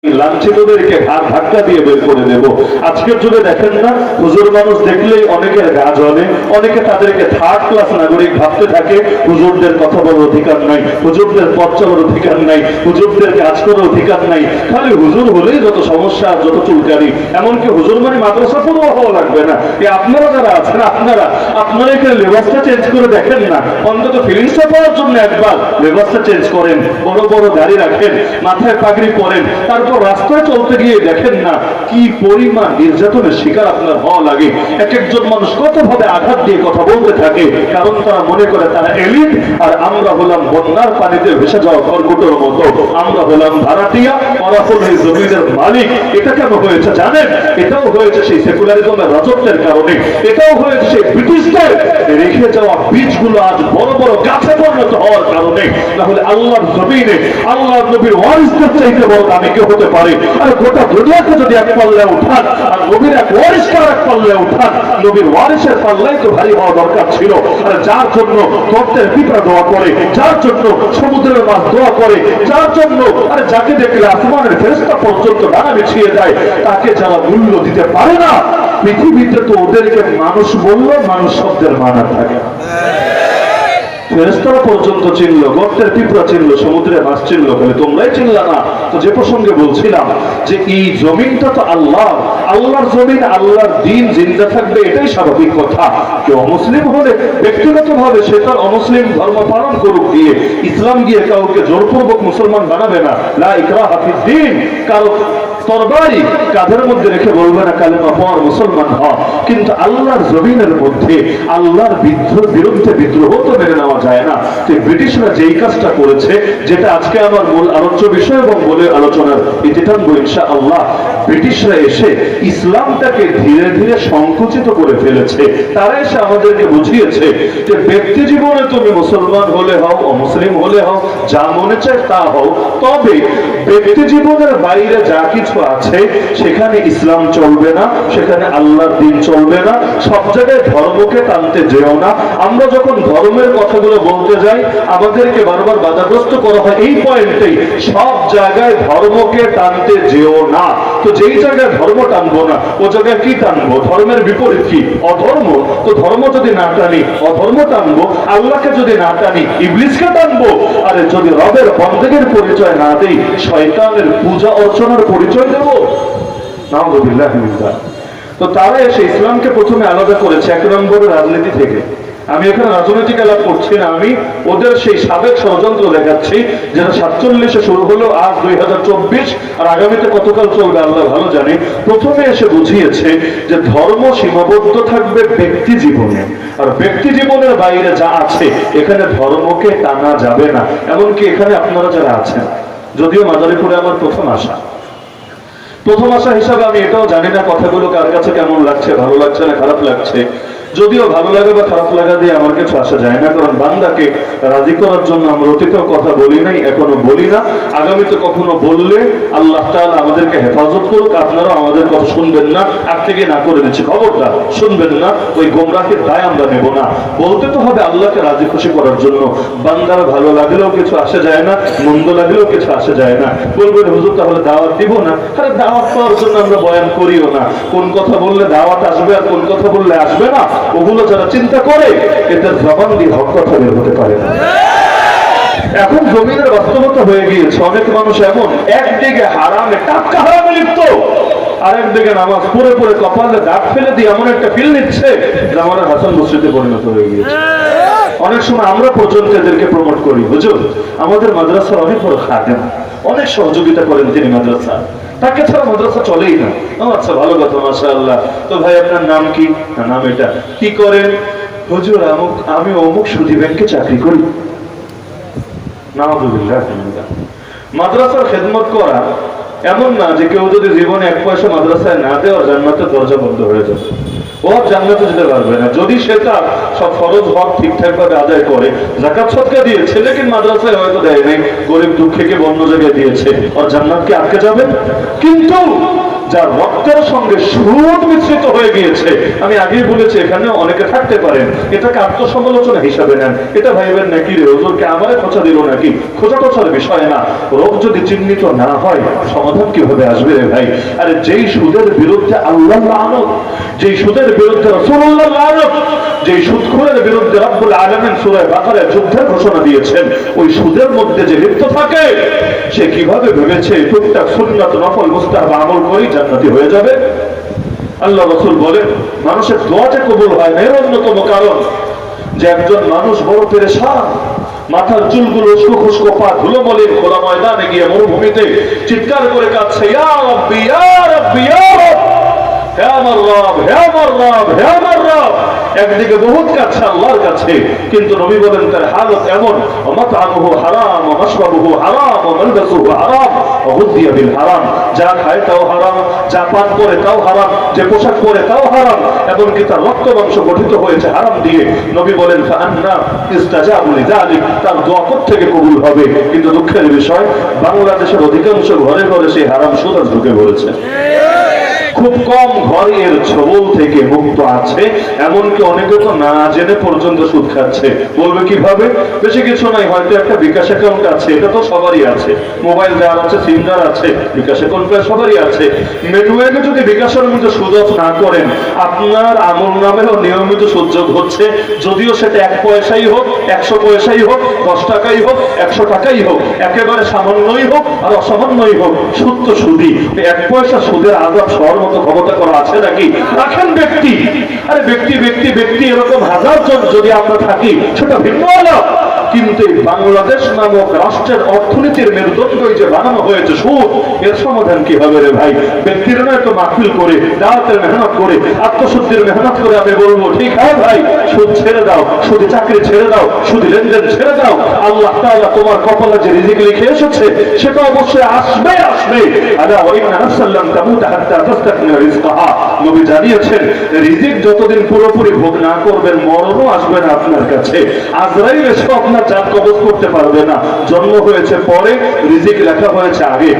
লাঞ্ছিতদেরকে ঘাড় ধাক্কা দিয়ে বের করে দেব। আজকের যুগে দেখেন না, হুজুর মানুষ দেখলেই অনেকের গা জ্বলে, অনেকে তাদেরকে থার্ড ক্লাস নাগরিক ভাবতে থাকে। হুজুরদের কথা বলার অধিকার নাই, হুজুরদের পথ চলার অধিকার নাই, হুজুরদের কাজ করার অধিকার নাই। খালি হুজুর হলেই যত সমস্যা, যত চুলকারি। এমনকি হুজুর মানে মাদ্রাসা পড়ুয়া হওয়া লাগবে না। আপনারা যারা আছেন, আপনারা এখানে লেবাসটা চেঞ্জ করে দেখেন না, অন্তত ফিলিংসটা পাওয়ার জন্য একবার লেবাসটা চেঞ্জ করেন, বড় বড় দাড়ি রাখেন, মাথায় পাগড়ি পরেন, তারপর রাস্তায় চলতে গিয়ে দেখেন না কি পরিমাণ নির্যাতনের শিকার আপনার হওয়া লাগে। এক একজন মানুষ কত ভাবে আঘাত দিয়ে কথা বলতে থাকে, কারণ তারা মনে করে তারা এলিট, আর আমরা হলাম বন্যার পানিতে ভেসে যাওয়া খড়কুটোর মতো। আমরা হলাম ভাড়াটিয়া, ওরা হল এই জমিনের মালিক। এটা কেন হয়েছে জানেন? এটাও হয়েছে সেই সেকুলারিজমের রাজত্বের কারণে, এটাও হয়েছে সেই ব্রিটিশদের রেখে যাওয়া বীজগুলো আজ বড় বড় গাছে পরিণত হওয়ার কারণে। তাহলে আল্লাহর জমিনে আল্লাহর নবীর ওয়ারিসদের চাইতে বড় দামি কেউ হতে পারে? আর গোটা দুনিয়াকে যদি এক পাল্লায় উঠান, আর নবীর এক ওয়ারিসকে এক পাল্লায় উঠান, নবীর ওয়ারিসের পাল্লাই তো ভারী হওয়া দরকার ছিল। আর যার জন্য গর্তের পিঁপড়া দোয়া করে, যার জন্য সমুদ্রের মাছ দোয়া করে, যার জন্য আর যাকে দেখলে আসমানের ফেরেশতা পর্যন্ত ডানা বিছিয়ে যায়, তাকে যারা মূল্য দিতে পারে না, পৃথিবীতে তো ওদেরকে মানুষ বললো, মানুষ শব্দের মানা থাকে। ফেরেশতারা পর্যন্ত চিনলো, গর্তের পিঁপড়া চিনলো, সমুদ্রের মাছ চিনলো, বলে তোমরাই চিনলা না। তো যে প্রসঙ্গে বলছিলাম যে এই জমিনটা তো আল্লাহ, আল্লাহর জমিন, আল্লাহর দিন জিন্দা থাকবে, এটাই স্বাভাবিক কথা। কেউ অমুসলিম হলে ব্যক্তিগতভাবে সে তার অমুসলিম ধর্ম পালন করুক গিয়ে, ইসলাম গিয়ে কাউকে জোরপূর্বক মুসলমান বানাবে না। লা ইকরাহা ফিদ্দীন, কারো তরবারি কাঁধের মধ্যে রেখে বলবে না কালেমা পড় মুসলমান হ। কিন্তু আল্লাহর জমিনের মধ্যে আল্লাহর বিরুদ্ধে বিদ্রোহ তো মেনে নেওয়া যায় না। তো ব্রিটিশরা যেই কাজটা করেছে, যেটা আজকে আমার মূল আলোচ্য বিষয় এবং বলে আলোচনার ইতি টানবো ইনশাআল্লাহ, ব্রিটিশরা এসে ইসলামটাকে ধীরে ধীরে সংকুচিত করে ফেলেছে। তারা এসে আমাদেরকে বুঝিয়েছে যে ব্যক্তি জীবনে তুমি মুসলমান হলে হও, অমুসলিম হলে হও, যা মনে চায় তা হও, তবে ব্যক্তি জীবনের বাইরে যা কিছু আছে সেখানে ইসলাম চলবে না, সেখানে আল্লাহর দিন চলবে না। সব জায়গায় ধর্মকে টানতে যেও না। আমরা যখন ধর্মের কথাগুলো বলতে যাই, আমাদেরকে বারবার বাধাগ্রস্ত করা হয় এই পয়েন্টেই, সব জায়গায় ধর্মকে টানতে যেও না। তো যেই জায়গায় ধর্ম টানবো না, ও জায়গায় কি টানবো? ধর্মের বিপরীত কি? অধর্ম। তো ধর্ম যদি না টানি, অধর্ম টানবো। আল্লাহকে যদি না টানি, ইবলিসকে টানবো। আরে যদি রবের বন্দেগের পরিচয় না দেই, শয়তানের পূজা অর্চনার পরিচয় দেব? নাউযুবিল্লাহি মিন যালিক। তো তারা এসে ইসলামকে প্রথমে আলাদা করেছে এক নম্বরে রাজনীতি থেকে। আমি এখানে রাজনৈতিক আলাপ করছি না, আমি ওদের সেই সাবেক ষড়যন্ত্র দেখাচ্ছি, যেটা 47-এ শুরু হলো, আজ 2024, আর আগামীতে কতকাল চলবে আল্লাহ ভালো জানে। প্রথমে এসে বুঝিয়েছে যে ধর্ম সীমাবদ্ধ থাকবে ব্যক্তি জীবনে, আর ব্যক্তি জীবনের বাইরে যা আছে এখানে ধর্মকে টানা যাবে না। এমনকি এখানে আপনারা যারা আছেন, যদিও মাদারীপুরে আমার প্রথম আশা হিসাবে আমি এটাও জানি না কথাগুলো কার কাছে কেমন লাগছে, ভালো লাগছে না খারাপ লাগছে। যদিও ভালো লাগে বা খারাপ লাগা দিয়ে আমার কিছু আসা যায় না, কারণ বান্দাকে রাজি করার জন্য আমরা অতীতেও কথা বলি নাই, এখনো বলি না, আগামীতে কখনো বললে আল্লাহ তাআলা আমাদেরকে হেফাজত করুক। আপনারা আমাদের কথা শুনবেন না, আগ থেকে না করে দিচ্ছি, খবরদার শুনবেন না। ওই গোমরাহের দায় আমরা নেব না। বলতে তো হবে আল্লাহকে রাজি খুশি করার জন্য। বান্দার ভালো লাগলেও কিছু আসে যায় না, মন্দ লাগলেও কিছু আসে যায় না। বলবেন হুজুর তাহলে দাওয়াত দিব না? আরে দাওয়াত পাওয়ার জন্য আমরা বয়ান করিও না। কোন কথা বললে দাওয়াত আসবে আর কোন কথা বললে আসবে না, ওগুলো যারা চিন্তা করে এদের জবান দিয়ে হক কথা বের হতে পারে না। এখন জমিনের বাস্তবতা হয়ে গিয়েছে, অনেক মানুষ এমন একদিকে হারামে, টাটকা হারামে লিপ্ত, আর একদিকে নামাজ পড়ে পড়ে কপালে দাগ ফেলে দিয়ে এমন একটা ফিল নিচ্ছে যে আমার হাসান বসরিতে পরিণত হয়ে গিয়েছে। অনেক সময় আমরা পর্যন্ত এদেরকে প্রমোট করি, হুজুর আমাদের মাদ্রাসার অনেক বড় খাদেম, অনেক সহযোগিতা করেন তিনি মাদ্রাসা, তাকে ছাড়া মাদ্রাসা চলেই না। আচ্ছা ভালো কথা, মাশাআল্লাহ। তো ভাই আপনার নাম কি? নাম এটা। কি করেন? হুজুর আমি অমুক সুদী ব্যাংকে চাকরি করি। নাউযুবিল্লাহ। মাদ্রাসার খেদমত করা এমন না যে কেউ যদি জীবনে এক পয়সা মাদ্রাসায় না দেয় ওর জান্নাতের দরজা বন্ধ হয়ে যাবে, ও জান্নাতে যেতে পারবে না। যদি সে তার সব ফরজ হক ঠিকঠাক ভাবে আদায় করে, যাকাত সদকা দিয়ে, ছেলেকে মাদ্রাসায় হয়তো দেয় নাই, গরিব দুঃখীকে অন্য জায়গায় দিয়েছে, ওর জান্নাত কি আটকে যাবে? কিন্তু যার রক্তের সঙ্গে সুদ মিশ্রিত হয়ে গিয়েছে। আমি আগেই বলেছি এখানে অনেকে থাকতে পারেন এটাকে আত্মসমালোচনা হিসাবে নেন, এটা ভাইবেন নাকি রে হুজুরকে আমারে খোঁচা দিল নাকি, খোঁচা টোচার বিষয় না। রোগ যদি চিহ্নিত না হয় সমাধান কিভাবে আসবে রে ভাই? আরে যেই সুদের বিরুদ্ধে আল্লাহ লানত, যেই সুদের বিরুদ্ধে রাসূলুল্লাহ লানত, যেই সুদখোরের বিরুদ্ধে রব্বুল আলামিন সূরা বাকারায় যুদ্ধের ঘোষণা দিয়েছেন, ওই সুদের মধ্যে যে লিপ্ত থাকে সে কিভাবে ভেবেছে টুকটাক সুন্নাত নফল মুস্তাহাব আমল করেই জান্নাতি হয়ে যাবে? আল্লাহ রাসূল বলেন মানুষের দোয়া যে কবুল হয় না এর অন্যতম কারণ যে একজন মানুষ বড় পেরেশান, মাথার চুলগুলো উস্কো খুস্কো, পা ধুলো মলিন, খোলা ময়দানে গিয়ে মরুভূমিতে চিৎকার করে কাঁদছে, ইয়া রাব্বি ইয়া রাব্বি ইয়া রাব, হে আমার রব হে আমার রব হে আমার রব। একদিকে বহুত কাছে আল্লাহর কাছে, কিন্তু নবী বলেন তার হালত এমন, মাতআমুহু হারাম ওয়া মাশরাবুহু হারাম ওয়া মালবাসুহু হারাম ওয়া গুযিয়া বিল হারাম, যা খায় তাও হারাম, যা পান করে তাও হারাম, যে পোশাক পরে তাও হারাম, এমনকি তার রক্ত মাংস গঠিত হয়েছে হারাম দিয়ে। নবী বলেন ফাআন্না ইস্তাজাবু লিযালিক, তার দোয়া থেকে কবুল হবে। কিন্তু দুঃখের বিষয় বাংলাদেশের অধিকাংশ ঘরে ঘরে সেই হারাম সুদ ঢুকে পড়েছে। খুব কম ঘর এর ছবল থেকে মুক্ত আছে, এমনকি অনেকে তো না জেনে পর্যন্ত সুদ খাচ্ছে। বলবে কিভাবে? বেশি কিছু নাই, হয়তো একটা বিকাশ অ্যাকাউন্ট আছে, এটা তো সবারই আছে, মোবাইল যার আছে সিম যার আছে, বিকাশ অ্যাকাউন্ট প্রায় সবারই আছে। মেনুয়াকে যদি বিকাশের মধ্যে সুদ না করেন, আপনার আমল নামেও নিয়মিত সুদ যোগ হচ্ছে, যদিও সেটা 1 পয়সাই হোক, 100 পয়সাই হোক, 10 টাকাই হোক, 100 টাকাই হোক, একেবারে সামান্যই হোক আর অসামান্যই হোক, সুদ তো সুদই। 1 পয়সা সুদের আযাব সহর মতো ক্ষমতা করা আছে নাকি? রাখেন ব্যক্তি, আরে ব্যক্তি ব্যক্তি ব্যক্তি এরকম হাজার জন যদি আমরা থাকি সেটা ভিন্ন আলাপ, কিন্তু বাংলাদেশ নামক রাষ্ট্রের অর্থনীতির মেরুদণ্ড যে বানানো হয়েছে সুদ, এর সমাধান কি হবে রে ভাই? ব্যক্তির নয় তো মাহফিল করে, দাওয়াতের মেহনত করে, আত্মশুদ্ধির মেহনত করে আমি বলবো ঠিক আছে ভাই, সুদ ছেড়ে দাও, সুদে চাকরি ছেড়ে দাও, সুদ লেনদেন ছেড়ে দাও। আল্লাহ তাআলা তোমার কপালে যে রিজিক লিখে এসেছে সেটা অবশ্যই আসবে আসবে। আলা ওয়া ইন্না নাফসান লাম তামুত হাত্তা তাস্তাকমিলা রিজকাহা, নবী জানিয়েছেন রিজিক যতদিন পুরোপুরি ভোগ না করবেন মরণও আসবে না আপনার কাছে। আজরাইল এসে আপনার জান কবজ করতে পারবে না। জন্ম হয়েছে পরে, রিজিক লেখা হয়েছে আগে।